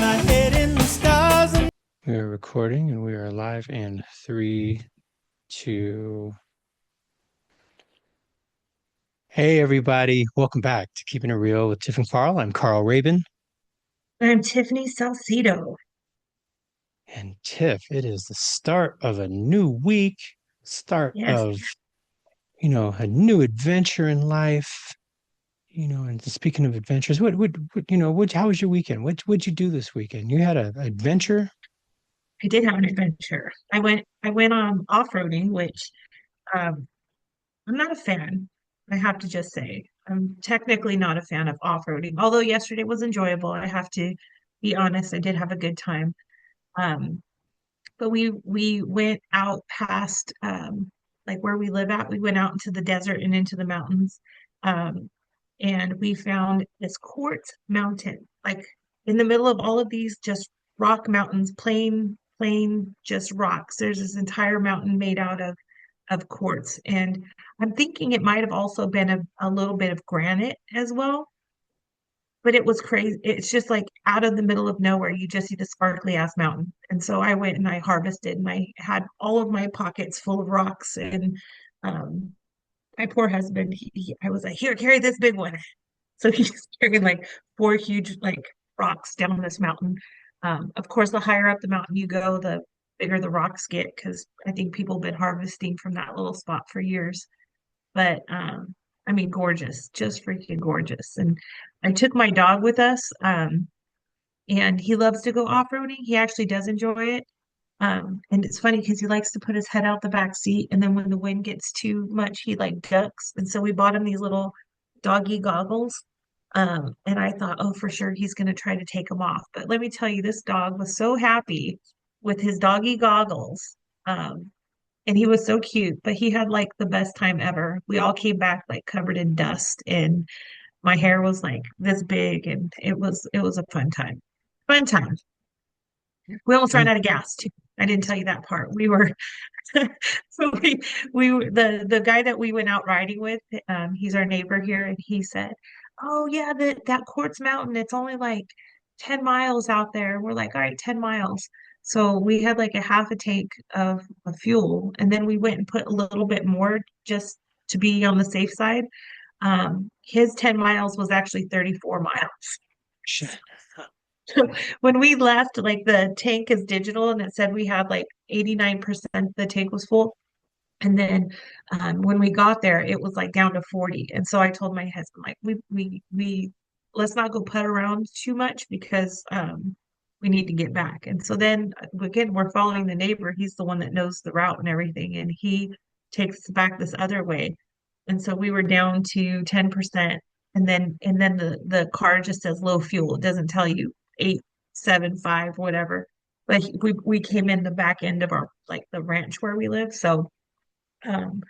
my head in the stars. We are recording and we are live in 3, 2. Hey, everybody. Welcome back to Keeping It Real with Tiff and Carl. I'm Carl Rabun. I'm Tiffany Salcido. And Tiff, it is the start of a new week, start Yes, of, a new adventure in life. And speaking of adventures, how was your weekend? What'd you do this weekend? You had an adventure? I did have an adventure. I went on off-roading, which um, I'm not a fan. I have to just say, I'm technically not a fan of off-roading. Although yesterday was enjoyable, I have to be honest, I did have a good time. Um, but we went out past like where we live at. We went out into the desert and into the mountains. Um, and we found this quartz mountain, like in the middle of all of these just rock mountains, plain, just rocks. There's this entire mountain made out of quartz, and I'm thinking it might have also been a little bit of granite as well. But it was crazy. It's just like out of the middle of nowhere, you just see the sparkly ass mountain. And so I went and I harvested, and I had all of my pockets full of rocks. And um, my poor husband, I was like, here, carry this big one. So he's carrying like four huge like rocks down this mountain. Of course, the higher up the mountain you go, the bigger the rocks get, because I think people have been harvesting from that little spot for years. But I mean, gorgeous, just freaking gorgeous. And I took my dog with us, and he loves to go off-roading. He actually does enjoy it. And it's funny because he likes to put his head out the back seat, and then when the wind gets too much, he like ducks. And so we bought him these little doggy goggles. And I thought, oh, for sure he's going to try to take them off. But let me tell you, this dog was so happy with his doggy goggles. Um, and he was so cute, but he had like the best time ever. We all came back like covered in dust, and my hair was like this big, and it was a fun time. Fun time. We almost ran out of gas too. I didn't tell you that part. We were so the guy that we went out riding with, he's our neighbor here, and he said, "Oh yeah, that Quartz Mountain, it's only like 10 miles out there." We're like, "All right, 10 miles." So we had like a half a tank of fuel, and then we went and put a little bit more just to be on the safe side. His 10 miles was actually 34 miles. Shit. When we left, like the tank is digital, and it said we had like 89% the tank was full. And then when we got there, it was like down to 40. And so I told my husband, like, we let's not go put around too much because we need to get back. And so then again, we're following the neighbor. He's the one that knows the route and everything, and he takes us back this other way. And so we were down to 10%. And then the car just says low fuel. It doesn't tell you 875, whatever. But we came in the back end of our like the ranch where we live. So um,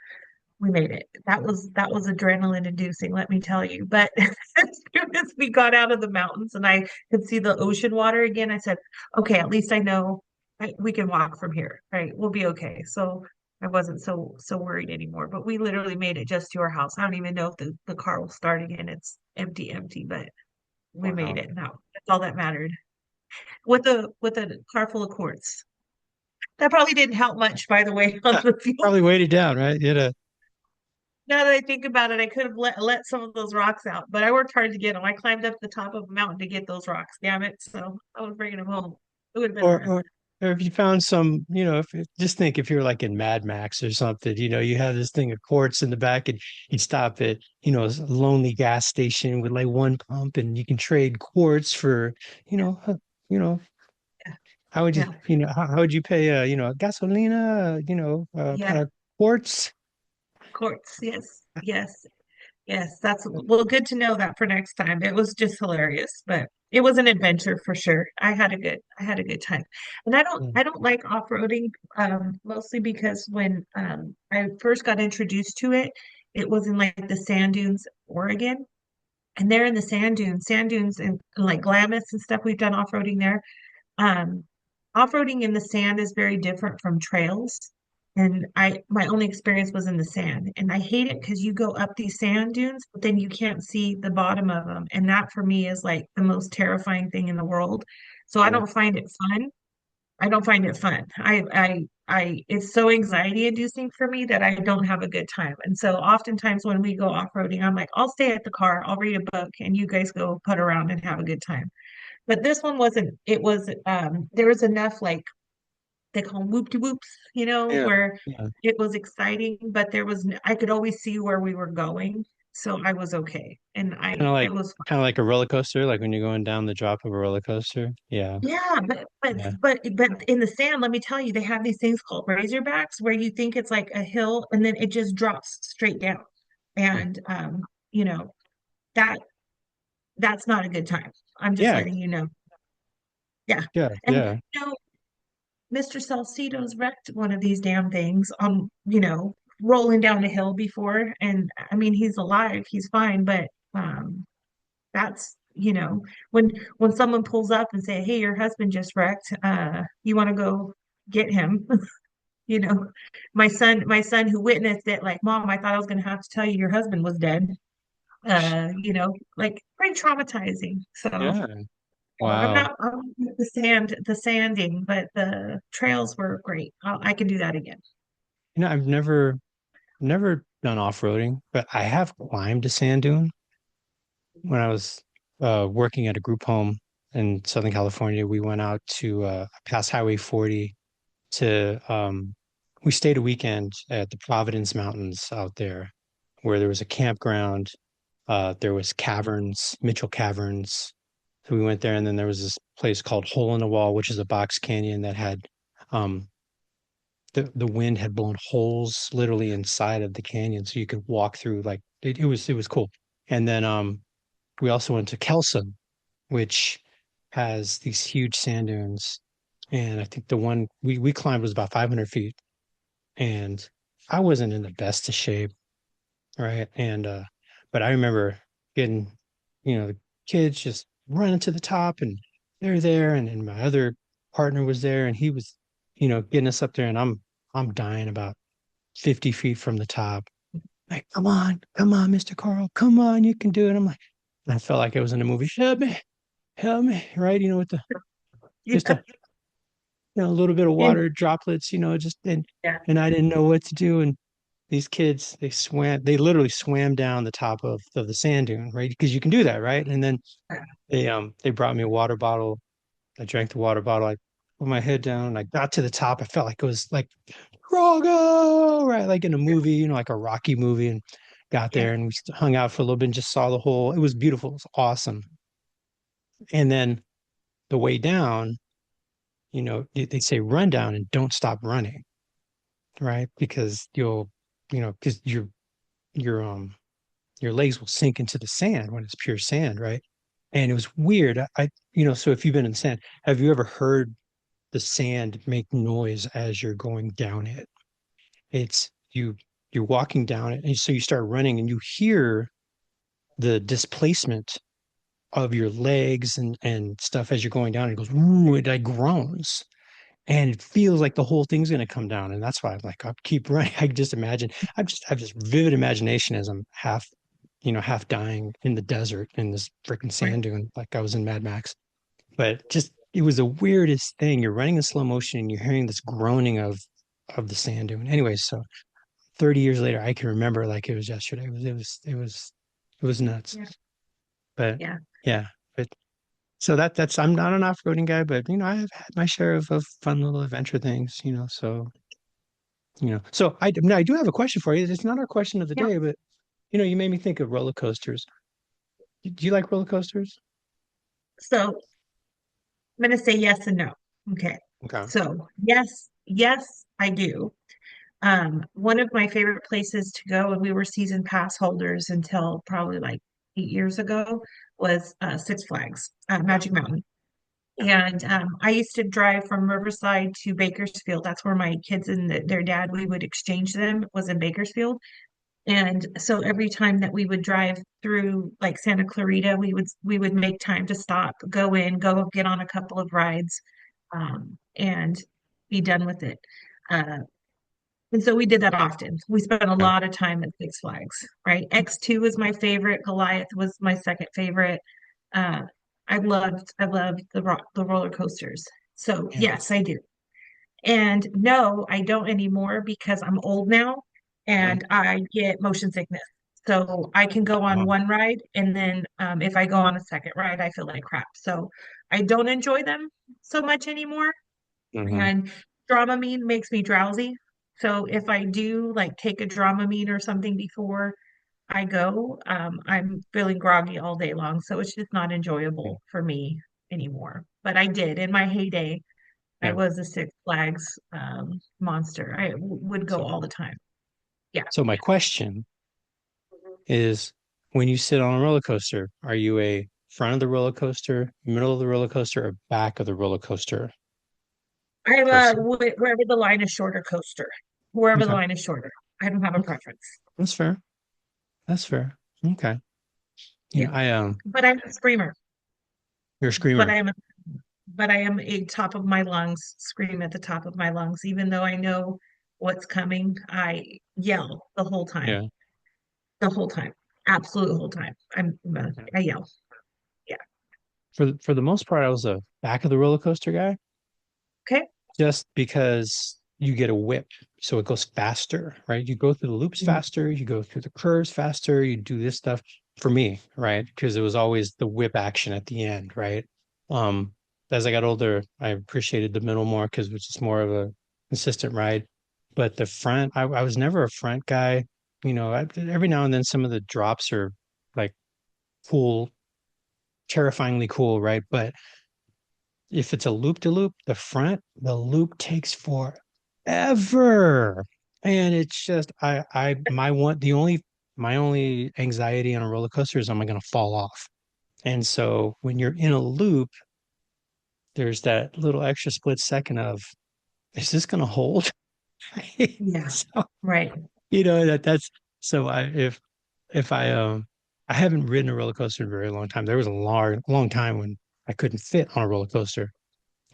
we made it. That was adrenaline inducing, let me tell you. But as soon as we got out of the mountains and I could see the ocean water again, I said, okay, at least I know we can walk from here, right? We'll be okay. So I wasn't so worried anymore. But we literally made it just to our house. I don't even know if the car will start again. It's empty, but we made Wow. it. Now that's all that mattered. With a car full of quartz. That probably didn't help much, by the way, on the fuel. Probably weighted down, right? You had a Now that I think about it, I could have let some of those rocks out, but I worked hard to get them. I climbed up the top of a mountain to get those rocks. Damn it! So I was bringing them home. It would have been or hard. or or if you found some, just think if you're like in Mad Max or something, you have this thing of quartz in the back and you stop at, a lonely gas station with like one pump and you can trade quartz for, you Yeah, know, uh, you know, how would you, yeah, how would you pay, gasolina, yeah. pot of quartz? Quartz. Yes, yes, yes. That's well, good to know that for next time. It was just hilarious, but it was an adventure for sure. I had a good time, and I don't like off-roading mostly because when I first got introduced to it, it was in like the sand dunes, Oregon. And they're in the sand dunes and like Glamis and stuff. We've done off-roading there. Um, Off-roading in the sand is very different from trails. And my only experience was in the sand. And I hate it because you go up these sand dunes, but then you can't see the bottom of them. And that for me is like the most terrifying thing in the world. So I Yeah. don't find it fun. I don't find it fun. It's so anxiety inducing for me that I don't have a good time. And so oftentimes when we go off-roading, I'm like, I'll stay at the car, I'll read a book, and you guys go put around and have a good time. But this one wasn't, it was, there was enough like they call them whoop de whoops, Yeah. where Yeah. it was exciting, but I could always see where we were going. So I was okay. And Kind of like it was fun. kind of like a roller coaster, like when you're going down the drop of a roller coaster. Yeah. Yeah, Yeah. but in the sand, let me tell you, they have these things called razorbacks where you think it's like a hill and then it just drops straight down. Hmm. And you know, that that's not a good time. I'm just Yeah. letting you know. Yeah. Yeah. And Yeah. Mr. Salcido's wrecked one of these damn things on, rolling down a hill before. And I mean, he's alive, he's fine, but that's, when someone pulls up and say, "Hey, your husband just wrecked, you want to go get him?" You know, my son who witnessed it, like, "Mom, I thought I was gonna have to tell you your husband was dead." Like pretty traumatizing. So Yeah. I'm Wow. not I'm not the sanding, but the trails were great. I can do that again. I've never done off-roading, but I have climbed a sand dune when I was working at a group home in Southern California. We went out to past Highway 40 to we stayed a weekend at the Providence Mountains out there, where there was a campground. There was caverns, Mitchell Caverns. So we went there, and then there was this place called Hole in the Wall, which is a box canyon that had um, the wind had blown holes literally inside of the canyon, so you could walk through. Like it was cool. And then we also went to Kelson, which has these huge sand dunes. And I think the one we climbed was about 500 feet, and I wasn't in the best of shape, right? And but I remember getting, the kids just running to the top, and they're there, and my other partner was there, and he was, getting us up there, and I'm dying about 50 feet from the top. Like, come on, Mr. Carl, come on, you can do it. I'm like, and I felt like I was in a movie. Help me, right? With the just Yeah, a little bit of yeah, water droplets, just yeah, and I didn't know what to do. And these kids, they literally swam down the top of the sand dune, right? Because you can do that, right? And then they brought me a water bottle. I drank the water bottle. I put my head down and I got to the top. I felt like it was like Grogo, right? Like in a movie, like a Rocky movie, and got yeah, there and we hung out for a little bit and just saw the whole. It was beautiful. It was awesome. And then the way down, they say run down and don't stop running, right? Because because your legs will sink into the sand when it's pure sand, right? And it was weird. So if you've been in the sand, have you ever heard the sand make noise as you're going down it? It's you're walking down it, and so you start running, and you hear the displacement of your legs and stuff as you're going down. It goes, ooh, it like groans. And it feels like the whole thing's going to come down. And that's why I'm like, I'll keep running. I just imagine, I have this vivid imagination as I'm half dying in the desert in this freaking right. sand dune, like I was in Mad Max. But just, it was the weirdest thing. You're running in slow motion and you're hearing this groaning of the sand dune. Anyway, so 30 years later, I can remember like it was yesterday. It was nuts. Yeah, But yeah, yeah, but so that's I'm not an off-roading guy, but I have had my share of fun little adventure things, so now I do have a question for you. It's not our question of the yeah. day, but you made me think of roller coasters. Do you like roller coasters? So I'm going to say yes and no. Okay. Okay. So yes, I do. One of my favorite places to go, and we were season pass holders until probably like 8 years ago, was Six Flags, Yeah. Magic Mountain. Yeah. And I used to drive from Riverside to Bakersfield. That's where my kids and their dad, we would exchange them, was in Bakersfield. And so every time that we would drive through like Santa Clarita, we would make time to stop, go in, go get on a couple of rides, and be done with it. And so we did that often. We spent a Okay. lot of time at Six Flags, right? X2 was my favorite. Goliath was my second favorite. Uh, I loved the roller coasters. So Yeah. yes, I do. And no, I don't anymore because I'm old now Yeah. and I get motion sickness. So I can go on Wow. one ride and then if I go on a second ride, I feel like crap. So I don't enjoy them so much anymore. Hmm. And Dramamine makes me drowsy. So if I do like take a Dramamine or something before I go, I'm feeling groggy all day long. So it's just not Yeah. enjoyable for me anymore. But I did in my heyday. I Yeah. was a Six Flags monster. Would go So, all the time. Yeah. so my question is, when you sit on a roller coaster, are you a front of the roller coaster, middle of the roller coaster, or back of the roller coaster I'm person? wherever the line is shorter coaster, wherever the Okay. line is shorter. I don't have a Okay. preference. That's fair. That's fair. Okay. Yeah. But I'm a screamer. You're a But screamer. I am a but I am a top of my lungs, scream at the top of my lungs. Even though I know what's coming, I yell Yeah. the whole time, absolute whole time. I yell. Yeah. For the most part, I was a back of the roller coaster guy, Okay. just because you get a whip, so it goes faster, right? You go through the loops Mm. faster, you go through the curves faster, you do this stuff for me, right? Because it was always the whip action at the end, right? Um, as I got older, I appreciated the middle more because it was just more of a consistent ride. But the front, I was never a front guy. Every now and then some of the drops are like cool, terrifyingly cool, right? But if it's a loop to loop, the loop takes forever. And it's just my only anxiety on a roller coaster is, am I gonna fall off? And so when you're in a loop, there's that little extra split second of, is this gonna hold? Yeah. So Right. that's so if I haven't ridden a roller coaster in a very long time. There was a long time when I couldn't fit on a roller coaster.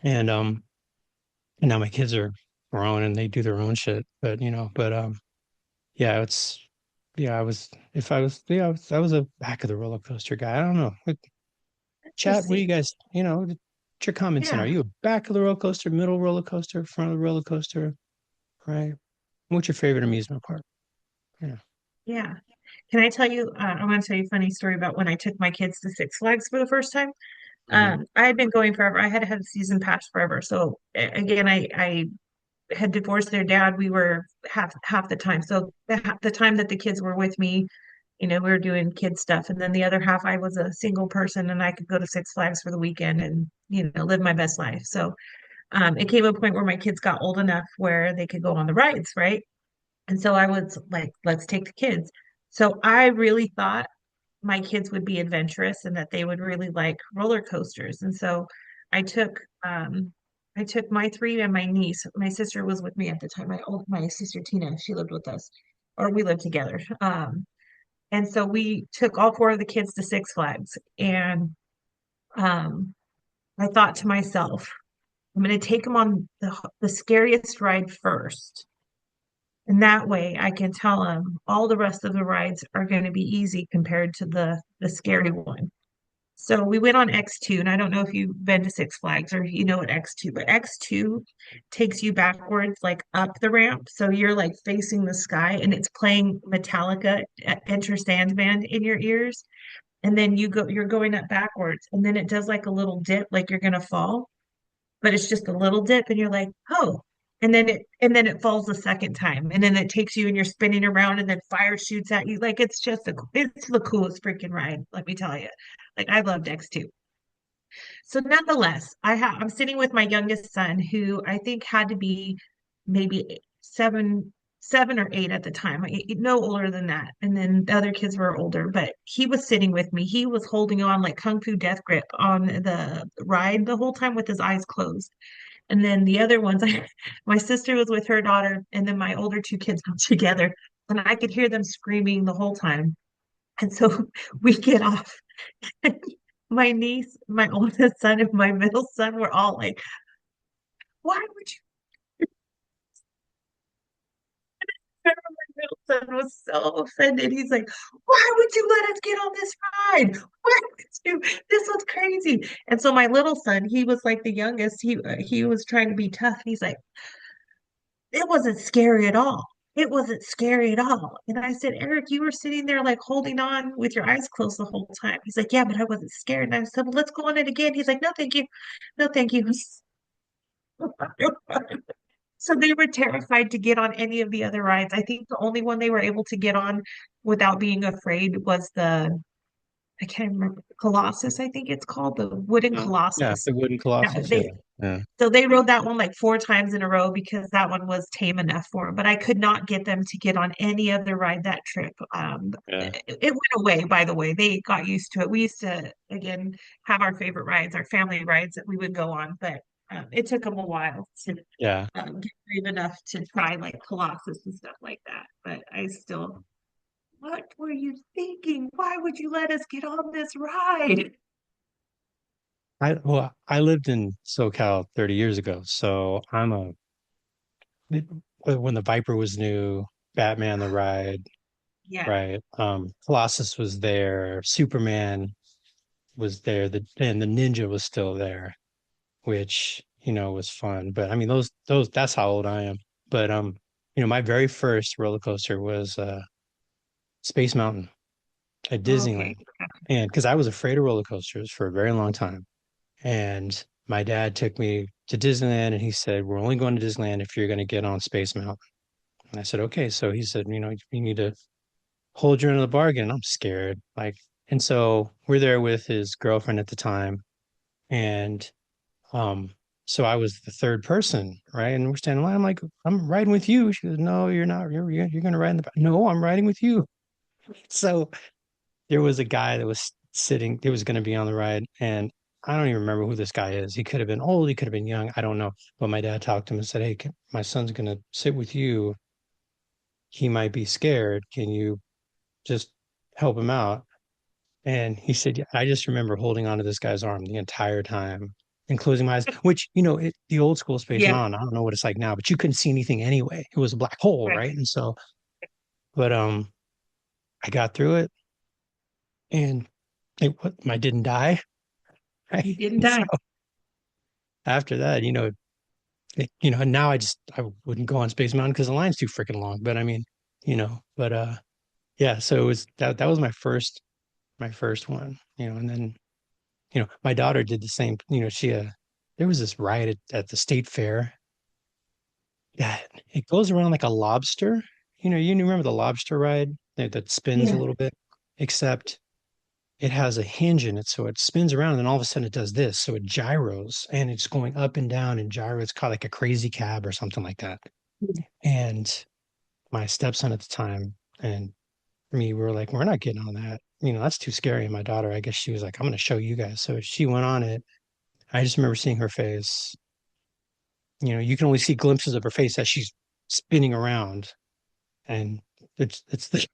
And now my kids are grown and they do their own shit. But yeah, it's yeah, I was if I was yeah, I was a back of the roller coaster guy. I don't know. Chat, what do you Interesting. guys, what's your comments in? Are Yeah. you a back of the roller coaster, middle roller coaster, front of the roller coaster? Right? What's your favorite amusement park? Yeah. Yeah. Can I tell you? I want to tell you a funny story about when I took my kids to Six Flags for the first time. Hmm. I had been going forever. I had had a season pass forever. So again, I had divorced their dad. We were half the time. So the time that the kids were with me, we were doing kid stuff, and then the other half, I was a single person, and I could go to Six Flags for the weekend and live my best life. So it came a point where my kids got old enough where they could go on the rides, right? And so I was like, let's take the kids. So I really thought my kids would be adventurous and that they would really like roller coasters. And so I took um I took my three and my niece. My sister was with me at the time. My sister Tina, she lived with us, or we lived together. And so we took all four of the kids to Six Flags. And um I thought to myself, I'm going to take them on the scariest ride first. And that way I can tell them all the rest of the rides are going to be easy compared to the scary one. So we went on X2, and I don't know if you've been to Six Flags or you know what X2, but X2 takes you backwards, like up the ramp. So you're like facing the sky and it's playing Metallica Enter Sandman in your ears. And then you're going up backwards, and then it does like a little dip, like you're gonna fall, but it's just a little dip, and you're like, oh. And then it falls the second time, and then it takes you and you're spinning around, and then fire shoots at you. Like it's the coolest freaking ride, let me tell you. Like I loved X2. So nonetheless, I'm sitting with my youngest son, who I think had to be maybe seven or eight at the time, no older than that. And then the other kids were older, but he was sitting with me. He was holding on like Kung Fu Death Grip on the ride the whole time with his eyes closed. And then the other ones, my sister was with her daughter, and then my older two kids were together, and I could hear them screaming the whole time. And so we get off. My niece, my oldest son, and my middle son were all like, why would you? Middle son was so offended. He's like, "Why would you let us get on this ride? Why would you? This was crazy." And so my little son, he was like the youngest. He was trying to be tough. He's like, "It wasn't scary at all. It wasn't scary at all." And I said, "Eric, you were sitting there like holding on with your eyes closed the whole time." He's like, "Yeah, but I wasn't scared." And I said, "Well, let's go on it again." He's like, "No, thank you. No, thank you." So they were terrified to get on any of the other rides. I think the only one they were able to get on without being afraid was I can't remember, Colossus, I think it's called, the wooden Yeah, Colossus. the wooden Yeah, colossus. Yeah, yeah, so they rode that one like 4 times in a row because that one was tame enough for them. But I could not get them to get on any other ride that trip. yeah. It went away, by the way. They got used to it. We used to, again, have our favorite rides, our family rides that we would go on, but it took them a while to Yeah. get brave enough to try like Colossus and stuff like that. But I still, what were you thinking? Why would you let us get on this ride? I lived in SoCal 30 years ago, so when the Viper was new, Batman the ride, Yeah. right? Colossus was there, Superman was there, and the Ninja was still there, which, was fun. But I mean those that's how old I am. But my very first roller coaster was Space Mountain at Okay. Disneyland. And because I was afraid of roller coasters for a very long time. And my dad took me to Disneyland and he said, "We're only going to Disneyland if you're going to get on Space Mountain." And I said, "Okay." So he said, "You need to hold your end of the bargain." I'm scared. And so we're there with his girlfriend at the time. And um, so I was the third person, right? And we're standing in line. I'm like, "I'm riding with you." She goes, "No, you're not. You're going to ride in the back." "No, I'm riding with you." So there was a guy that was sitting, it was going to be on the ride. And I don't even remember who this guy is. He could have been old, he could have been young. I don't know. But my dad talked to him and said, "Hey, my son's going to sit with you. He might be scared. Can you just help him out?" And he said, "Yeah." I just remember holding onto this guy's arm the entire time and closing my eyes, which, the old school Space Yeah. Mountain, I don't know what it's like now, but you couldn't see anything anyway. It was a black hole, Right. right? And so, but I got through it and I didn't die, You right? didn't And so die. after that, and now I wouldn't go on Space Mountain because the line's too freaking long. But I mean, but yeah, so it was that was my first one, and then my daughter did the same. There was this ride at the state fair that it goes around like a lobster. You remember the lobster ride that spins a Yeah. little bit, except it has a hinge in it, so it spins around, and then all of a sudden it does this, so it gyros, and it's going up and down and gyro. It's called like a crazy cab or something like that. And my stepson at the time and me were like, "We're not getting on that. That's too scary." And my daughter, I guess she was like, "I'm going to show you guys." So she went on it. I just remember seeing her face. You can only see glimpses of her face as she's spinning around, and it's the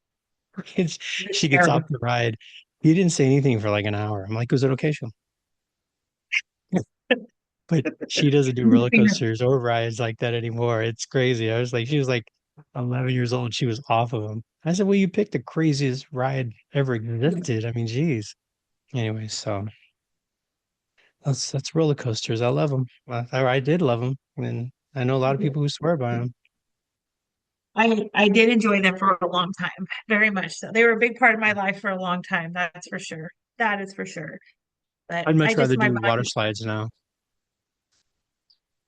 it's, It's she gets off terrible. the ride. He didn't say anything for like an hour. I'm like, "Was it okay?" She'll, but she doesn't do roller coasters or rides like that anymore. It's crazy. She was like 11 years old. She was off of them. I said, "Well, you picked the craziest ride ever existed. I mean, geez." Anyway, so that's roller coasters. I love them. I did love them, and I know a lot of people who swear by them. I did enjoy them for a long time, very much so. They were a big part of my life for a long time, that's for sure. That is for sure. But I'd I much just rather my do water body. slides now.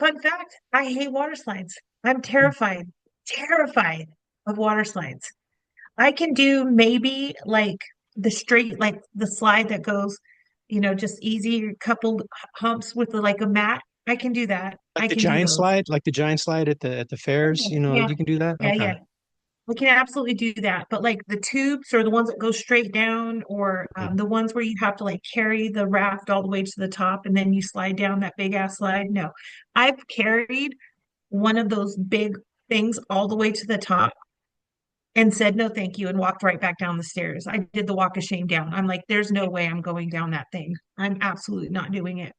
Fun fact, I hate water slides. I'm terrified of water slides. I can do maybe like the straight, like the slide that goes, just easy couple humps with like a mat. I can do that. I can do those. Like the giant slide at the fairs. Yeah, You can do that. yeah, Okay. yeah. We can absolutely do that. But like the tubes or the ones that go straight down or Mm. the ones where you have to like carry the raft all the way to the top and then you slide down that big ass slide. No, I've carried one of those big things all the way to the top and said no thank you and walked right back down the stairs. I did the walk of shame down. I'm like, there's no way I'm going down that thing. I'm absolutely not doing it.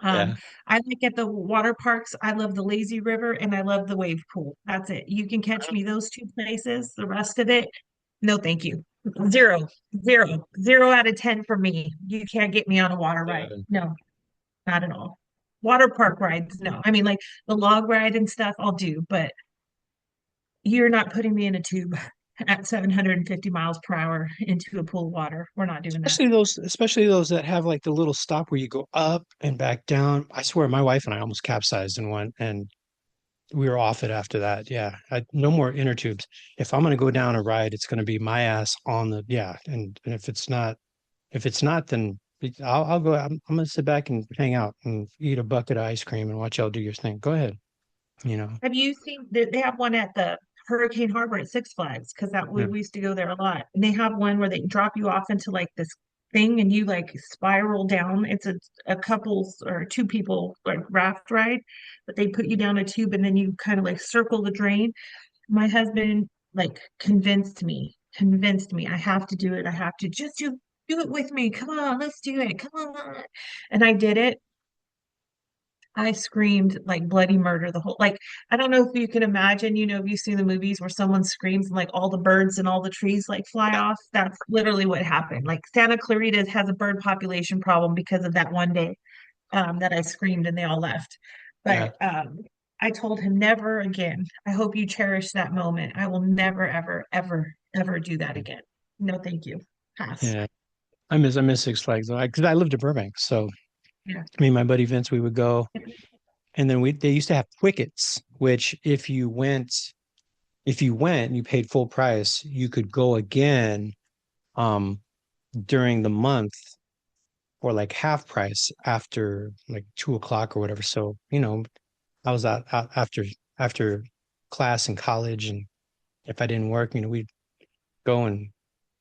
Um, Yeah. I like at the water parks, I love the lazy river and I love the wave pool. That's it. You can catch me those two places. The rest of it, no, thank you. Zero, zero, 0 out of 10 for me. You can't get me on a water ride. Yeah. No, not at all. Water park rides, no. I mean, like the log ride and stuff, I'll do, but you're not putting me in a tube at 750 miles per hour into a pool of water. We're not doing that. Especially those that have like the little stop where you go up and back down. I swear my wife and I almost capsized in one and we were off it after that. Yeah. No more inner tubes. If I'm going to go down a ride, it's going to be my ass on the, yeah. And if it's not, then I'll go, I'm going to sit back and hang out and eat a bucket of ice cream and watch y'all do your thing. Go ahead. You know, Have you seen they have one at the Hurricane Harbor at Six Flags? Because that yeah, we used to go there a lot. And they have one where they drop you off into like this thing and you like spiral down. It's a couples or two people like raft ride, but they put you down a tube and then you kind of like circle the drain. My husband like convinced me I have to do it. I have to just do it with me. Come on, let's do it. Come on. And I did it. I screamed like bloody murder the whole like I don't know if you can imagine, if you see the movies where someone screams and like all the birds and all the trees like fly off. That's literally what happened. Like Santa Clarita has a bird population problem because of that one day that I screamed and they all left. yeah, But I told him never again. I hope you cherish that moment. I will never, ever, ever, ever do that again. No, thank you. Pass. yeah. I miss Six Flags though, because I lived in Burbank. So Yeah. me and my buddy Vince, we would go, and then they used to have Quickets, which if you went and you paid full price, you could go again um during the month for like half price after like 2 o'clock or whatever. So, I was out after class in college, and if I didn't work, we'd go and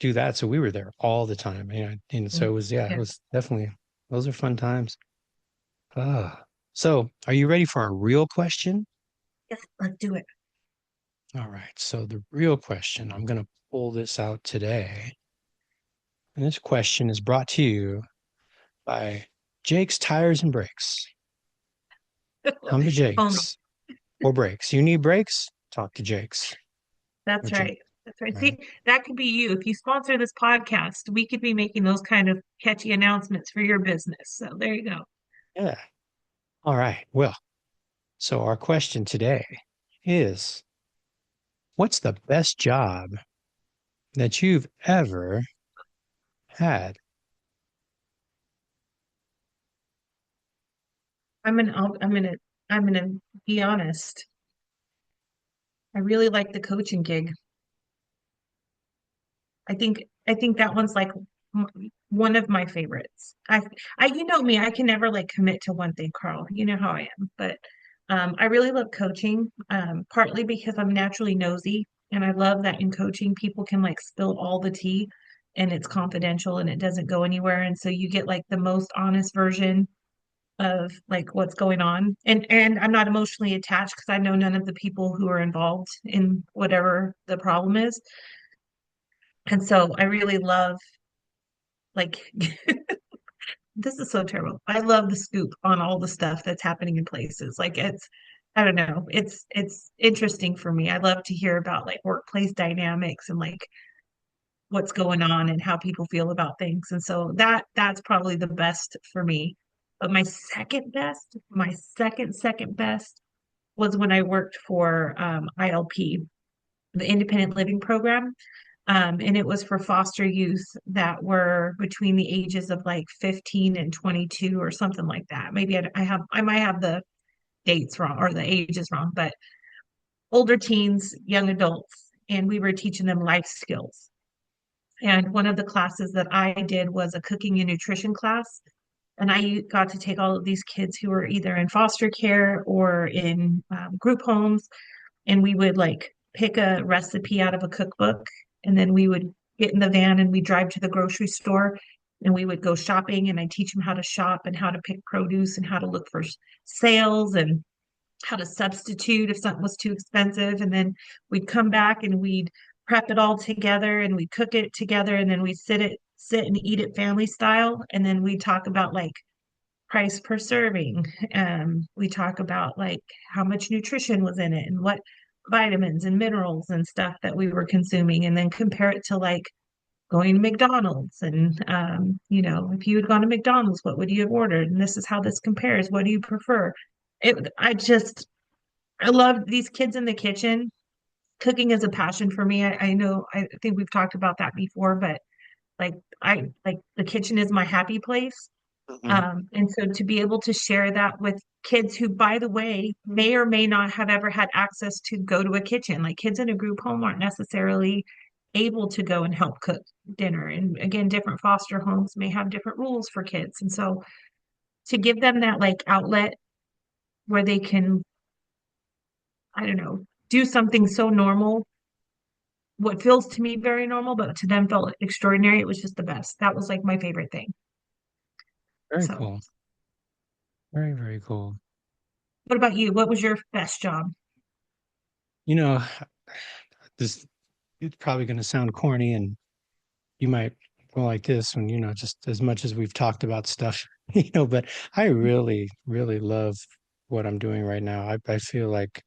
do that. So we were there all the time. And so it was, yeah, it Yeah. was definitely those are fun times. So are you ready for a real question? Yes, let's do it. All right. So the real question, I'm gonna pull this out today. And this question is brought to you by Jake's Tires and Brakes. Come to Only. Jake's or Brakes. You need brakes? Talk to Jake's or That's Jake. right. That's right. Right? See, that could be you. If you sponsor this podcast, we could be making those kind of catchy announcements for your business. So there you go. Yeah. All right. Well, so our question today is, what's the best job that you've ever had? I'm gonna, I'll, I'm gonna be honest. I really like the coaching gig. I think that one's like one of my favorites. You know me, I can never like commit to one thing, Carl. You know how I am, but I really love coaching. Partly because I'm naturally nosy, and I love that in coaching, people can like spill all the tea, and it's confidential and it doesn't go anywhere, and so you get like the most honest version of like what's going on. And I'm not emotionally attached because I know none of the people who are involved in whatever the problem is. And so I really love like this is so terrible. I love the scoop on all the stuff that's happening in places. Like it's I don't know. It's interesting for me. I love to hear about like workplace dynamics and like what's going on and how people feel about things. And so that's probably the best for me. But my second best was when I worked for ILP, the Independent Living Program. And it was for foster youth that were between the ages of like 15 and 22 or something like that. Maybe I might have the dates wrong or the ages wrong, but older teens, young adults, and we were teaching them life skills. And one of the classes that I did was a cooking and nutrition class. And I got to take all of these kids who were either in foster care or in group homes, and we would like pick a recipe out of a cookbook, and then we would get in the van and we drive to the grocery store and we would go shopping, and I teach them how to shop and how to pick produce and how to look for sales and how to substitute if something was too expensive. And then we'd come back and we'd prep it all together and we'd cook it together, and then we'd sit and eat it family style. And then we'd talk about like price per serving. We talk about like how much nutrition was in it and what vitamins and minerals and stuff that we were consuming, and then compare it to like going to McDonald's. And if you had gone to McDonald's, what would you have ordered? And this is how this compares. What do you prefer? I love these kids in the kitchen. Cooking is a passion for me. I know, I think we've talked about that before, but like I like the kitchen is my happy place. Mhm. And so to be able to share that with kids who, by the way, may or may not have ever had access to go to a kitchen, like kids in a group home aren't necessarily able to go and help cook dinner. And again, different foster homes may have different rules for kids. And so to give them that like outlet where they can, I don't know, do something so normal, what feels to me very normal, but to them felt extraordinary. It was just the best. That was like my favorite thing. Very So, cool. Very, very cool. what about you? What was your best job? You know, this it's probably going to sound corny and you might go like this when, just as much as we've talked about stuff, but I really, really love what I'm doing right now. I feel like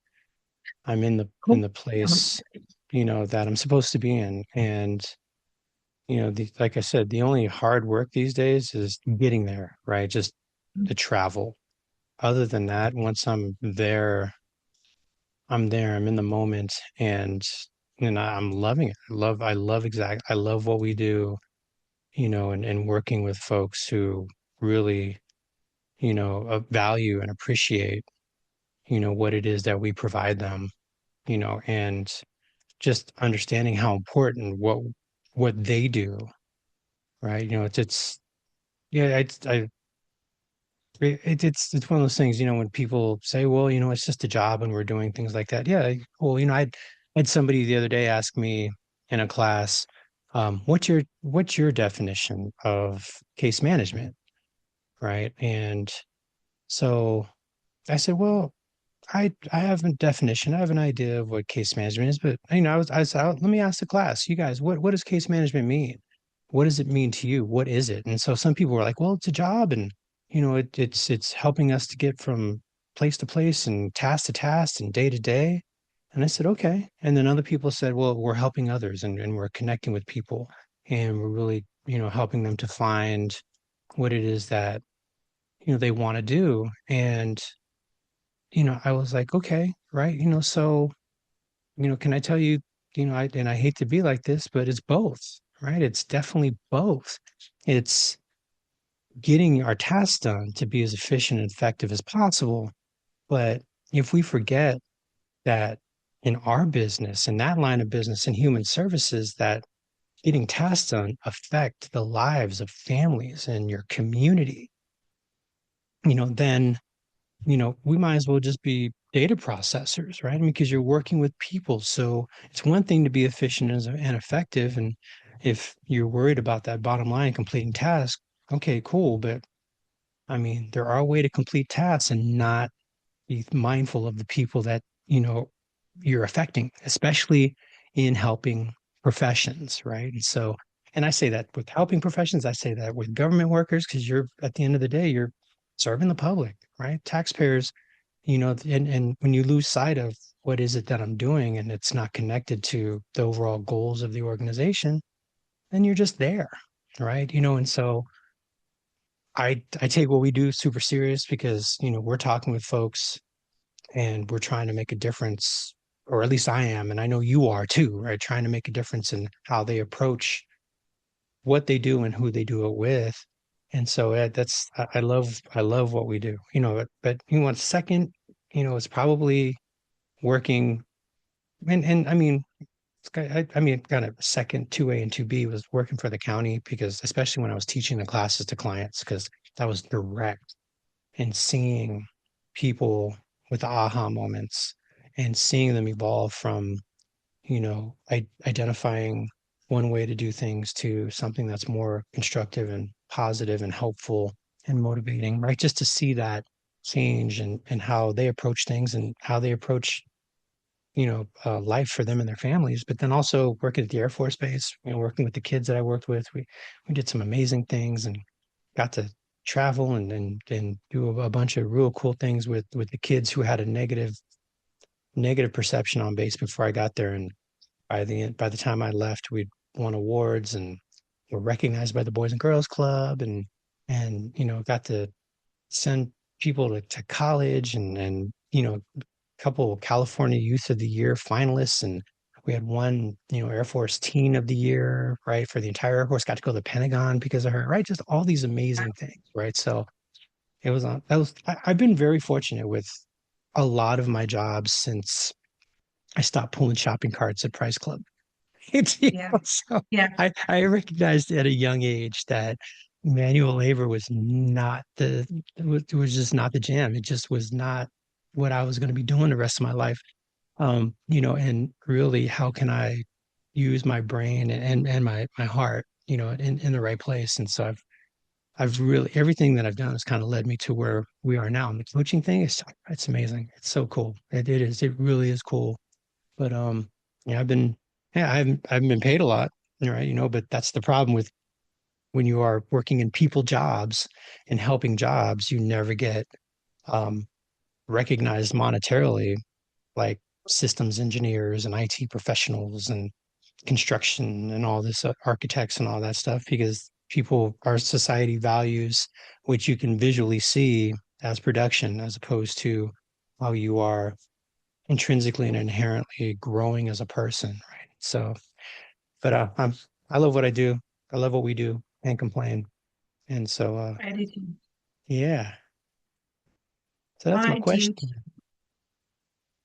I'm in Cool. the place, that I'm supposed to be in. And, like I said, the only hard work these days is getting there, right? Just the travel. Other than that, once I'm there, I'm there, I'm in the moment, and I'm loving it. I love what we do, and working with folks who really, value and appreciate, what it is that we provide them, and just understanding how important what they do, right? It's yeah, it's one of those things, when people say, well, it's just a job and we're doing things like that. Yeah, well, I had somebody the other day ask me in a class, what's your definition of case management, right? And so I said, well, I have a definition, I have an idea of what case management is, but I said, let me ask the class, you guys, what does case management mean? What does it mean to you? What is it? And so some people were like, well, it's a job, and it's helping us to get from place to place and task to task and day to day. And I said, okay. And then other people said, well, we're helping others, and we're connecting with people, and we're really, helping them to find what it is that, they want to do. And I was like, okay, right. So, can I tell you, and I hate to be like this, but it's both, right? It's definitely both. It's getting our tasks done to be as efficient and effective as possible. But if we forget that in our business, in that line of business, in human services, that getting tasks done affect the lives of families and your community, then we might as well just be data processors, right? I mean, because you're working with people. So it's one thing to be efficient and effective. And if you're worried about that bottom line, completing tasks, okay, cool. But I mean, there are a way to complete tasks and not be mindful of the people that, you're affecting, especially in helping professions, right? And so, and I say that with helping professions, I say that with government workers, because you're at the end of the day, you're serving the public, right? Taxpayers, and when you lose sight of what is it that I'm doing and it's not connected to the overall goals of the organization, then you're just there, right? And so I take what we do super serious because, we're talking with folks and we're trying to make a difference, or at least I am, and I know you are too, right? Trying to make a difference in how they approach what they do and who they do it with. And so that's I love what we do, but second, it's probably working and I mean I mean kind of second 2A and 2B was working for the county because especially when I was teaching the classes to clients because that was direct and seeing people with aha moments and seeing them evolve from, identifying one way to do things to something that's more constructive and positive and helpful and motivating, right? Just to see that change and how they approach things and how they approach, life for them and their families. But then also working at the Air Force Base, working with the kids that I worked with, we did some amazing things and got to travel and do a bunch of real cool things with the kids who had a negative perception on base before I got there. And by the time I left, we'd won awards and were recognized by the Boys and Girls Club, and got to send people to college, and a couple of California Youth of the Year finalists, and we had one Air Force Teen of the Year, right, for the entire Air Force. Got to go to the Pentagon because of her, right? Just all these amazing things, right? So it was on that was I've been very fortunate with a lot of my jobs since I stopped pulling shopping carts at Price Club. It's, Yeah. so Yeah. I recognized at a young age that manual labor was not it was just not the jam. It just was not what I was going to be doing the rest of my life. And really, how can I use my brain and my heart, in the right place? And so I've really everything that I've done has kind of led me to where we are now. And the coaching thing is it's amazing. It's so cool. It is. It really is cool. But yeah, I haven't been paid a lot, right? But that's the problem with when you are working in people jobs and helping jobs, you never get um recognized monetarily like systems engineers and IT professionals and construction and all this architects and all that stuff because our society values what you can visually see as production as opposed to how you are intrinsically and inherently growing as a person, right? So, but I love what I do. I love what we do. Can't complain. And so, I do too. yeah. So that's my I do. question.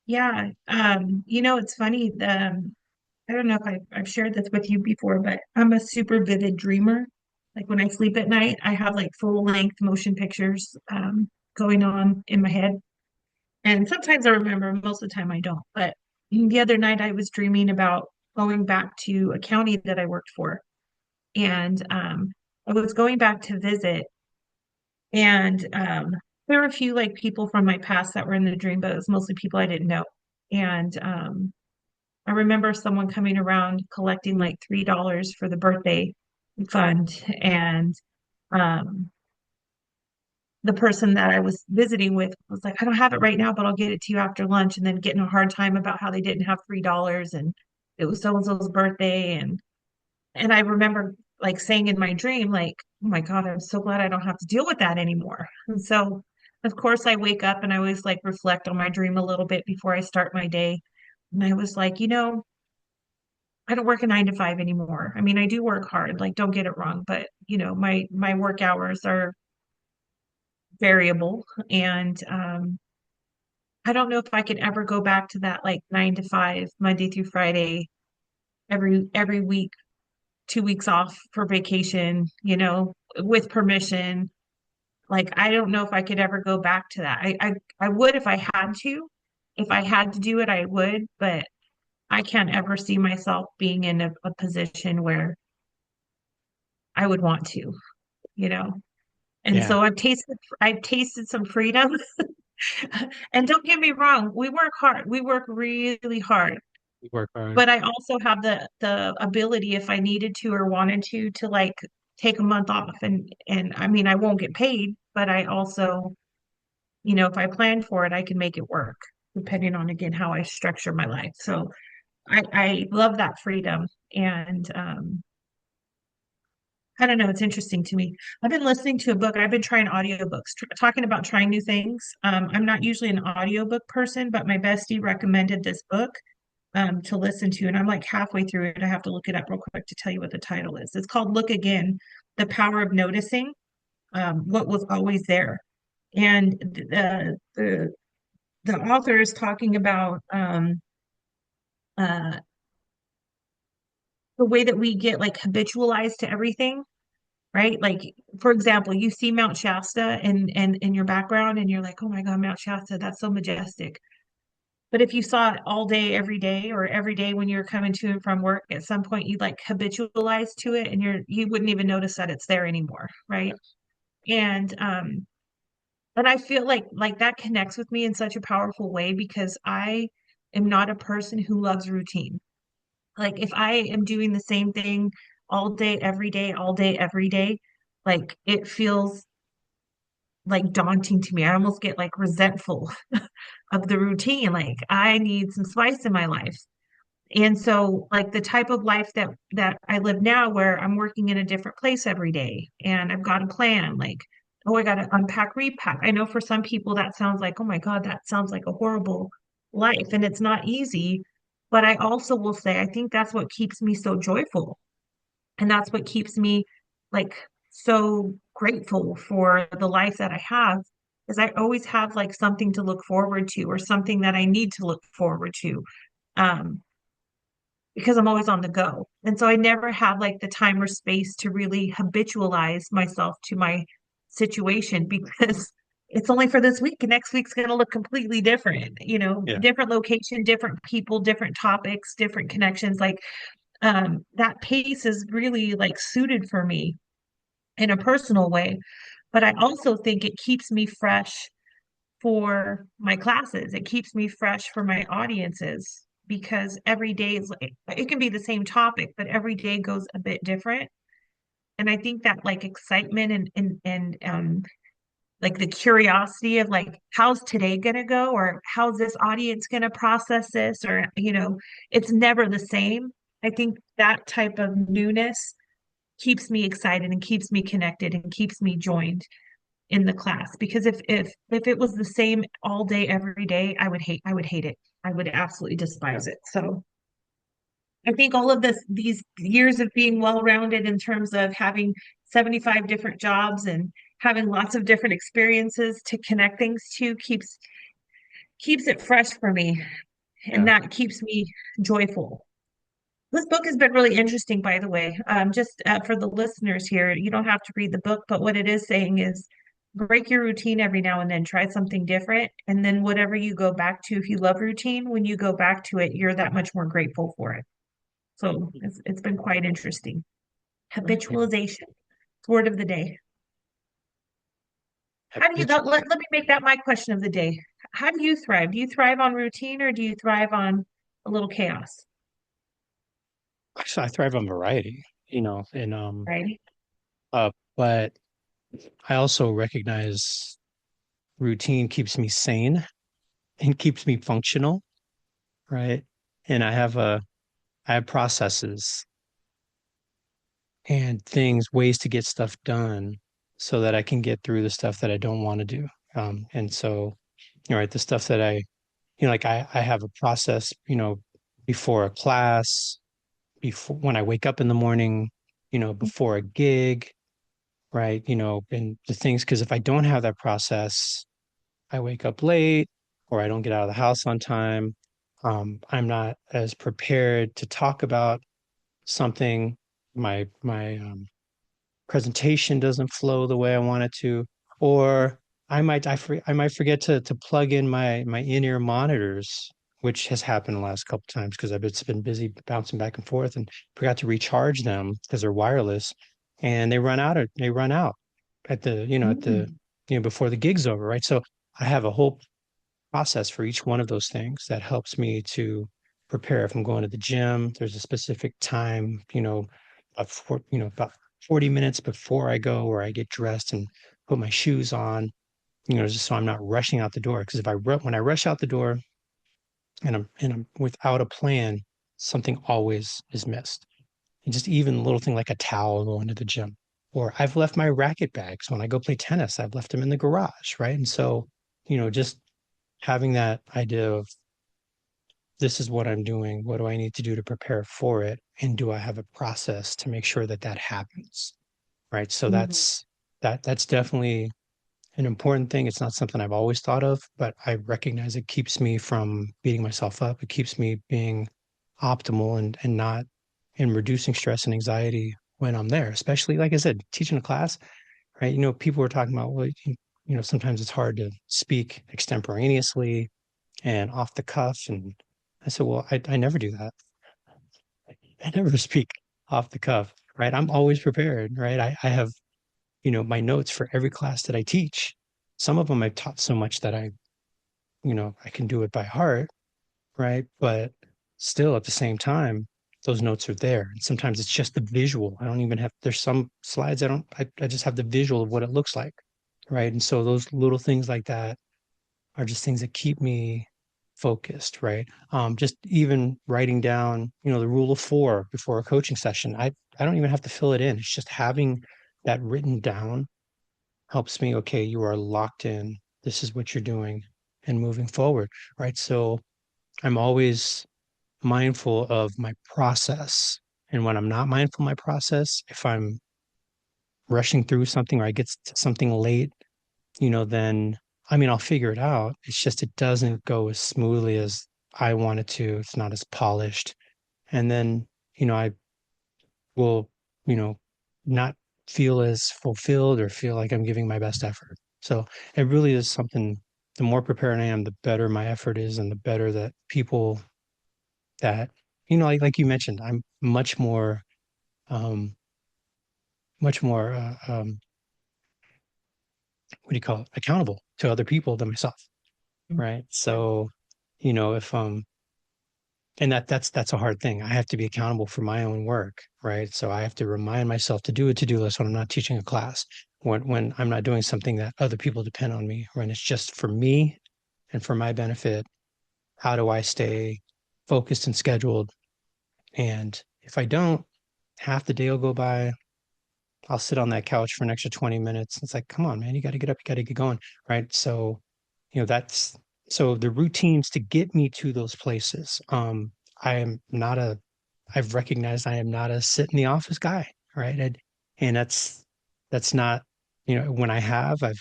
Yeah. It's funny. I don't know if I've shared this with you before, but I'm a super vivid dreamer. Like when I sleep at night, I have like full length motion pictures going on in my head. And sometimes I remember, most of the time I don't. But the other night I was dreaming about going back to a county that I worked for. And I was going back to visit, and there were a few like people from my past that were in the dream, but it was mostly people I didn't know. And I remember someone coming around collecting like $3 for the birthday fund. And um, the person that I was visiting with was like, I don't have it right now, but I'll get it to you after lunch. And then getting a hard time about how they didn't have $3 and it was so and so's birthday. And I remember like saying in my dream, like, oh my God, I'm so glad I don't have to deal with that anymore. And so, of course, I wake up and I always like reflect on my dream a little bit before I start my day. And I was like, I don't work a 9 to 5 anymore. I mean, I do work hard, like don't get it wrong, but my work hours are variable. And I don't know if I could ever go back to that like 9 to 5, Monday through Friday, every week, 2 weeks off for vacation, with permission. Like I don't know if I could ever go back to that. I would if I had to. If I had to do it, I would, but I can't ever see myself being in a position where I would want to, you know. And Yeah, so I've tasted some freedom. And don't get me wrong, we work hard. We work really hard. we work hard. But I also have the ability if I needed to or wanted to like take a month off and I mean I won't get paid, but I also, if I plan for it, I can make it work depending on again how I structure my life. So I love that freedom. And I don't know, it's interesting to me. I've been listening to a book. I've been trying audiobooks, talking about trying new things. I'm not usually an audiobook person, but my bestie recommended this book to listen to, and I'm like halfway through it. I have to look it up real quick to tell you what the title is. It's called Look Again, The Power of Noticing What Was Always There. And the author is talking about uh, the way that we get like habitualized to everything, right? Like, for example, you see Mount Shasta in your background and you're like, oh my God, Mount Shasta, that's so majestic. But if you saw it all day, every day, or every day when you're coming to and from work, at some point you like habitualize to it and you wouldn't even notice that it's there anymore, right? And I feel like that connects with me in such a powerful way because I am not a person who loves routine. Like if I am doing the same thing all day, every day, all day, every day, like it feels like daunting to me. I almost get like resentful of the routine. Like I need some spice in my life. And so like the type of life that I live now where I'm working in a different place every day and I've got a plan, like, oh, I got to unpack, repack. I know for some people that sounds like, oh my God, that sounds like a horrible life. And it's not easy. But I also will say, I think that's what keeps me so joyful. And that's what keeps me like so grateful for the life that I have, is I always have like something to look forward to or something that I need to look forward to. Um, because I'm always on the go. And so I never have like the time or space to really habitualize myself to my situation because it's only for this week and next week's going to look completely different, Yeah. different location, different people, different topics, different connections. Like that pace is really like suited for me in a personal way. But I also think it keeps me fresh for my classes. It keeps me fresh for my audiences because every day is like, it can be the same topic, but every day goes a bit different. And I think that like excitement and like the curiosity of like how's today gonna go or how's this audience gonna process this or it's never the same. I think that type of newness keeps me excited and keeps me connected and keeps me joined in the class because if it was the same all day every day, I would hate it. I would absolutely despise it. So I think all of these years of being well-rounded in terms of having 75 different jobs and having lots of different experiences to connect things to keeps it fresh for me and Yeah. that keeps me joyful. This book has been really interesting, by the way. Just for the listeners here, you don't have to read the book, but what it is saying is break your routine every now and then, try something different. And then whatever you go back to, if you love routine, when you go back to it, you're that much more grateful for it. So it's been quite interesting. Yeah. Habitualization, word of the day. How do you, Habitual. let me make that my question of the day. How do you thrive? Do you thrive on routine or do you thrive on a little chaos? Actually, I thrive on variety, and Right? but I also recognize routine keeps me sane and keeps me functional, right? And I have processes and things, ways to get stuff done so that I can get through the stuff that I don't want to do. And so, right, the stuff that like I have a process, before a class, before when I wake up in the morning, before a gig, right? And the things, because if I don't have that process, I wake up late or I don't get out of the house on time. I'm not as prepared to talk about something. My presentation doesn't flow the way I want it to, or I might forget to plug in my in-ear monitors, which has happened the last couple times because I've been busy bouncing back and forth and forgot to recharge them because they're wireless, and they run out at the Mm. before the gig's over, right? So I have a whole process for each one of those things that helps me to prepare. If I'm going to the gym, there's a specific time, about 40 minutes before I go where I get dressed and put my shoes on, just so I'm not rushing out the door. Because when I rush out the door and I'm without a plan, something always is missed. And just even a little thing like a towel going to the gym. Or I've left my racket bags when I go play tennis. I've left them in the garage, right? And so, just having that idea of this is what I'm doing. What do I need to do to prepare for it? And do I have a process to make sure that that happens? Right. So Mhm. that's definitely an important thing. It's not something I've always thought of, but I recognize it keeps me from beating myself up. It keeps me being optimal and not and reducing stress and anxiety when I'm there, especially like I said, teaching a class, right? People were talking about, well, sometimes it's hard to speak extemporaneously and off the cuff. And I said, well, I never do that. I never speak off the cuff, right? I'm always prepared, right? I have, my notes for every class that I teach. Some of them I've taught so much that I can do it by heart, right? But still at the same time, those notes are there. And sometimes it's just the visual. I don't even have, there's some slides I don't, I just have the visual of what it looks like, right? And so those little things like that are just things that keep me focused, right? Just even writing down, the rule of four before a coaching session. I don't even have to fill it in. It's just having that written down helps me. Okay, you are locked in. This is what you're doing and moving forward, right? So I'm always mindful of my process. And when I'm not mindful of my process, if I'm rushing through something or I get to something late, then I mean, I'll figure it out. It's just it doesn't go as smoothly as I want it to. It's not as polished. And then, I will, you know, not feel as fulfilled or feel like I'm giving my best effort. So it really is something, the more prepared I am, the better my effort is and the better that people that, like you mentioned, I'm um, much more, what do you call it? Accountable to other people than myself. Right. So, if and that's a hard thing. I have to be accountable for my own work, right? So I have to remind myself to do a to-do list when I'm not teaching a class, when I'm not doing something that other people depend on me, when it's just for me and for my benefit. How do I stay focused and scheduled? And if I don't, half the day will go by. I'll sit on that couch for an extra 20 minutes. It's like, come on, man, you got to get up, you got to get going, right? So that's so the routines to get me to those places. I am not a I've recognized I am not a sit in the office guy, right? And that's not, when I've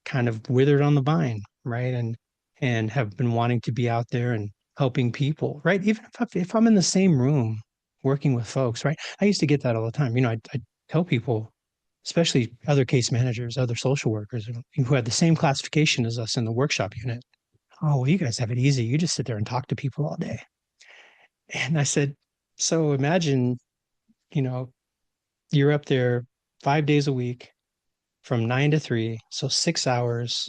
kind of withered on the vine, right? And have been wanting to be out there and helping people, right? Even if I'm in the same room working with folks, right? I used to get that all the time. I tell people, especially other case managers, other social workers who had the same classification as us in the workshop unit. Oh, well, you guys have it easy. You just sit there and talk to people all day. And I said, so imagine, you know, you're up there 5 days a week from 9 to 3, so 6 hours,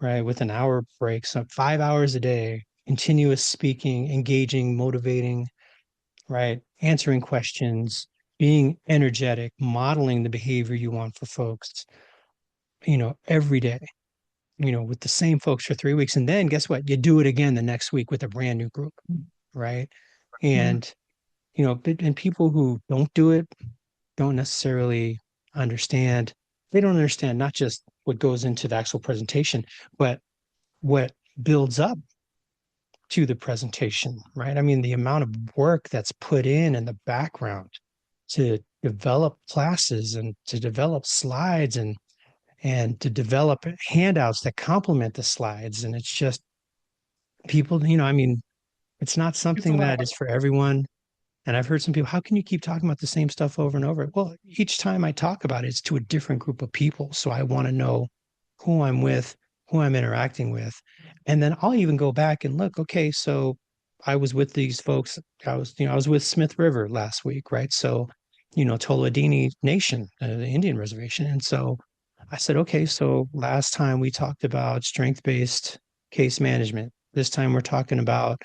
right, with an hour break, so 5 hours a day, continuous speaking, engaging, motivating, right, answering questions, being energetic, modeling the behavior you want for folks, every day, with the same folks for 3 weeks. And then guess what? You do it again the next week with a brand new group, right? Yeah. And, and people who don't do it don't necessarily understand. They don't understand not just what goes into the actual presentation, but what builds up to the presentation, right? I mean, the amount of work that's put in the background to develop classes and to develop slides and to develop handouts that complement the slides. And it's just people, I mean, it's not It's a something lot. that is for everyone. And I've heard some people, how can you keep talking about the same stuff over and over? Well, each time I talk about it, it's to a different group of people. So I want to know who I'm with, who I'm interacting with. And then I'll even go back and look, okay, so I was with these folks. I was with Smith River last week, right? So, Toloadini Nation, the Indian reservation. And so I said, okay, so last time we talked about strength-based case management. This time we're talking about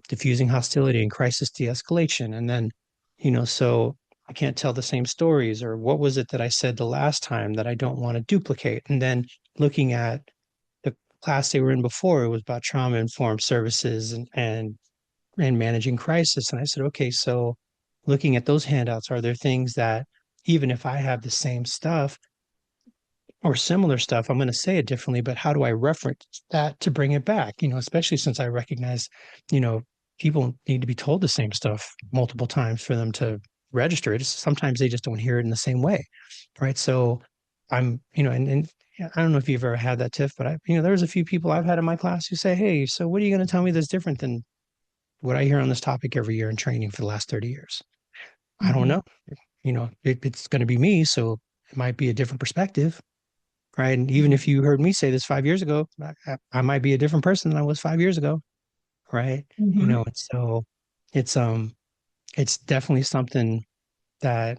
diffusing hostility and crisis de-escalation. And then, so I can't tell the same stories, or what was it that I said the last time that I don't want to duplicate? And then looking at the class they were in before, it was about trauma informed services and managing crisis. And I said, okay, so looking at those handouts, are there things that even if I have the same stuff or similar stuff, I'm going to say it differently, but how do I reference that to bring it back? Especially since I recognize, you know, people need to be told the same stuff multiple times for them to register it. Sometimes they just don't hear it in the same way. Right. So and I don't know if you've ever had that, Tiff, but there was a few people I've had in my class who say, hey, so what are you going to tell me that's different than what I hear on this topic every year in training for the last 30 years? I don't Mhm. know. It's going to be me. So it might be a different perspective, right? And even if you heard me say this 5 years ago, I might be a different person than I was 5 years ago, right? Mhm. And so it's it's definitely something that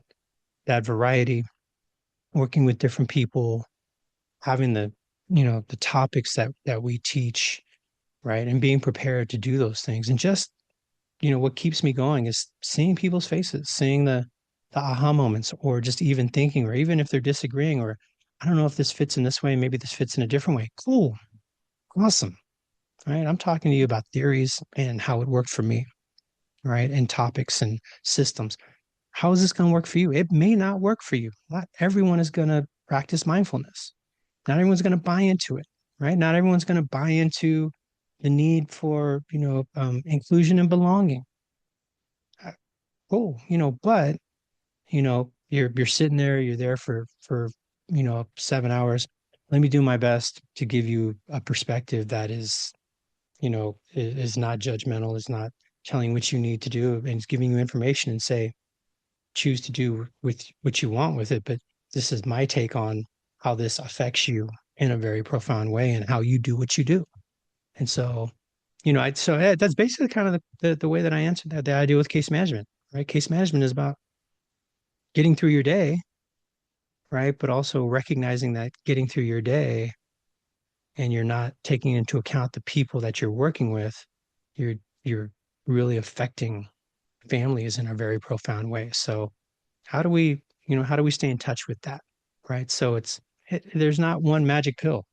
that variety, working with different people, having the topics that we teach, right? And being prepared to do those things. And just, what keeps me going is seeing people's faces, seeing the aha moments, or just even thinking, or even if they're disagreeing, or I don't know if this fits in this way. Maybe this fits in a different way. Cool. Awesome. Right. I'm talking to you about theories and how it worked for me, right? And topics and systems. How is this going to work for you? It may not work for you. Not everyone is going to practice mindfulness. Not everyone's going to buy into it, right? Not everyone's going to buy into the need for, inclusion and belonging. Uh, Cool, but you're sitting there, you're there for 7 hours. Let me do my best to give you a perspective that is not judgmental, is not telling what you need to do, and is giving you information and say, choose to do with what you want with it. But this is my take on how this affects you in a very profound way and how you do what you do. And so, that's basically kind of the way that I answered that, the idea with case management, right? Case management is about getting through your day, right? But also recognizing that getting through your day and you're not taking into account the people that you're working with, you're really affecting families in a very profound way. So how do we stay in touch with that? Right. So there's not one magic pill,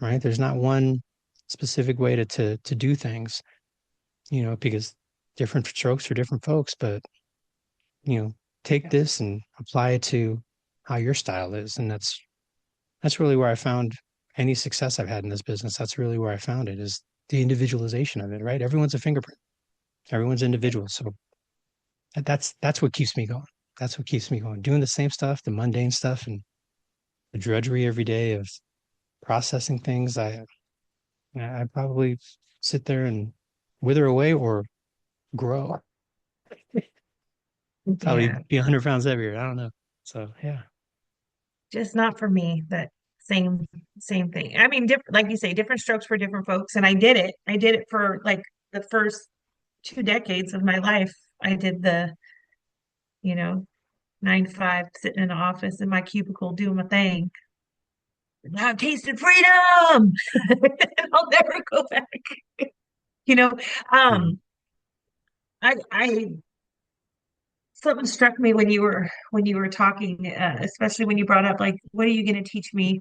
right? There's not one specific way to do things, because different strokes for different folks, but you know, take this and apply it to how your style is. And that's really where I found any success I've had in this business. That's really where I found it, is the individualization of it, right? Everyone's a fingerprint. Everyone's individual. So that's what keeps me going. That's what keeps me going. Doing the same stuff, the mundane stuff and the drudgery every day of processing things. I probably sit there and wither away or grow. Probably Yeah, be 100 pounds heavier. I don't know. So yeah. just not for me. That same thing. I mean, different, like you say, different strokes for different folks. And I did it. I did it for like the first 2 decades of my life. I did the, you know, 9 to 5, sitting in the office in my cubicle doing my thing. Now I've tasted freedom. And I'll never go back. You know, Mhm. um, I something struck me when you were talking, especially when you brought up like, what are you going to teach me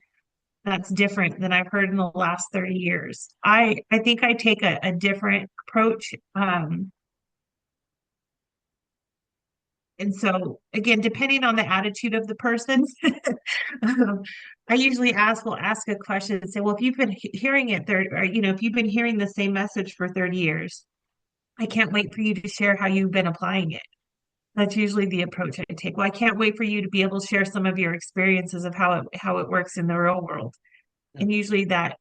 that's different than I've heard in the last 30 years? I think I take a different approach. And so again, depending on the attitude of the person, um, I usually will ask a question and say, well, if you've been hearing it there, or if you've been hearing the same message for 30 years, I can't wait for you to share how you've been applying it. That's usually the approach I take. Well, I can't wait for you to be able to share some of your experiences of how it works in the real world. And usually that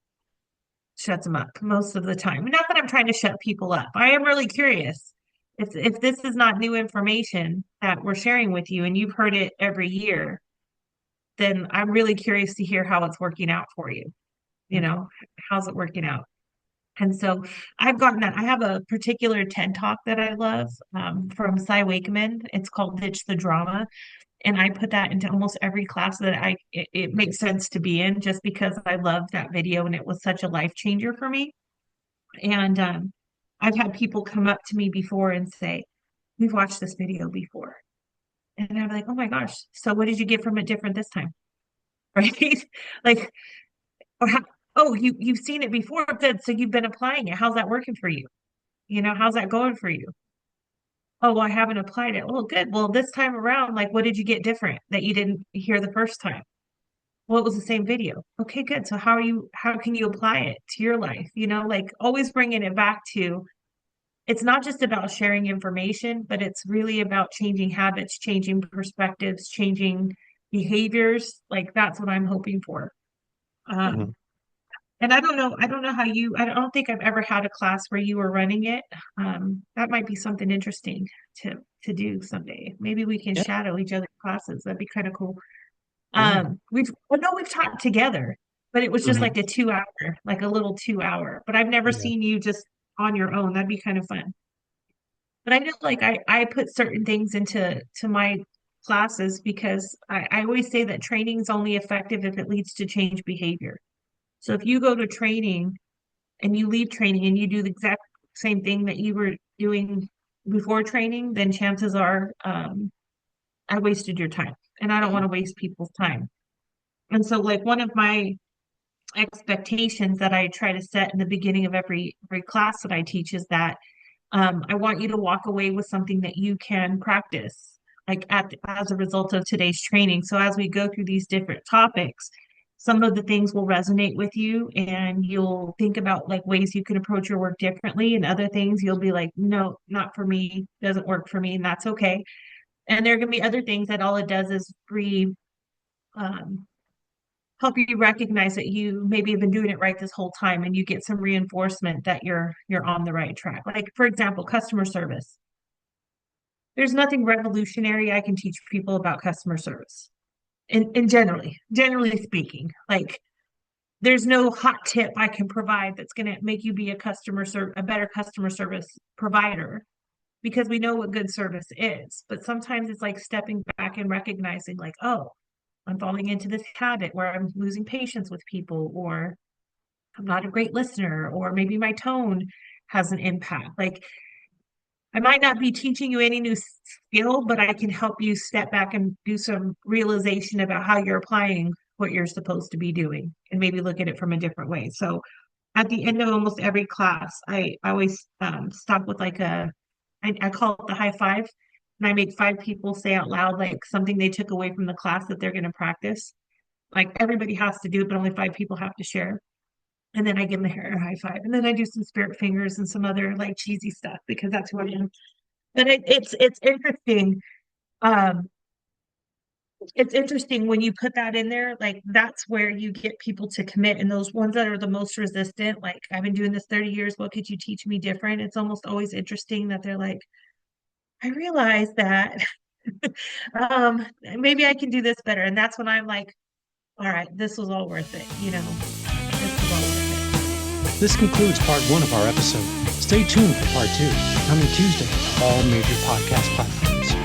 shuts them up most of the time. Not that I'm trying to shut people up. I am really curious. If this is not new information that we're sharing with you and you've heard it every year, then I'm really curious to hear how it's working out for you. You Yeah. know, how's it working out? And so I've gotten that. I have a particular TED talk that I love from Cy Wakeman. It's called Ditch the Drama. And I put that into almost every class that it makes sense to be in, just because I love that video and it was such a life changer for me. And I've had people come up to me before and say, we've watched this video before. And I'm like, oh my gosh, so what did you get from it different this time? Right? Like, or how, oh, you've seen it before. Good. So you've been applying it. How's that working for you? How's that going for you? Oh, well, I haven't applied it. Oh, good. Well, this time around, like, what did you get different that you didn't hear the first time? Well, it was the same video. Okay, good. So how can you apply it to your life? Like always bringing it back to, it's not just about sharing information, but it's really about changing habits, changing perspectives, changing behaviors. Like that's what I'm hoping for. Mhm. Um, and I don't know I don't think I've ever had a class where you were running it. That might be something interesting to do someday. Maybe we can Yeah. shadow each other's classes. That'd be kind of cool. Yeah. I know we've taught together, but it was just Mhm. like a 2 hour, like a little 2 hour. But I've never Yeah. seen you just on your own. That'd be kind of fun. But I know like I put certain things to my classes because I always say that training is only effective if it leads to change behavior. So if you go to training and you leave training and you do the exact same thing that you were doing before training, then chances are I wasted your time. And I don't want to waste people's time. And so like one of my expectations that I try to set in the beginning of every class that I teach is that I want you to walk away with something that you can practice, like as a result of today's training. So as we go through these different topics, some of the things will resonate with you, and you'll think about like ways you can approach your work differently, and other things you'll be like, no, not for me, doesn't work for me, and that's okay. And there are going to be other things that all it does is um, help you recognize that you maybe have been doing it right this whole time, and you get some reinforcement that you're on the right track. Like for example, customer service. There's nothing revolutionary I can teach people about customer service. And generally speaking, like there's no hot tip I can provide that's going to make you be a better customer service provider, because we know what good service is. But sometimes it's like stepping back and recognizing like, oh, I'm falling into this habit where I'm losing patience with people, or I'm not a great listener, or maybe my tone has an impact. Like I might not be teaching you any new skill, but I can help you step back and do some realization about how you're applying what you're supposed to be doing, and maybe look at it from a different way. So at the end of almost every class, I always stop with like I call it the high five. And I make five people say out loud like something they took away from the class that they're going to practice. Like everybody has to do it, but only five people have to share. And then I give them a high five. And then I do some spirit fingers and some other like cheesy stuff because that's who I am. But it's interesting. Um, it's interesting when you put that in there, like that's where you get people to commit. And those ones that are the most resistant, like I've been doing this 30 years, what could you teach me different? It's almost always interesting that they're like, I realize that maybe I can do this better. And that's when I'm like, all right, this was all worth it, this was all worth it. This concludes part one of our episode. Stay tuned for part two, coming Tuesday on all major podcast platforms.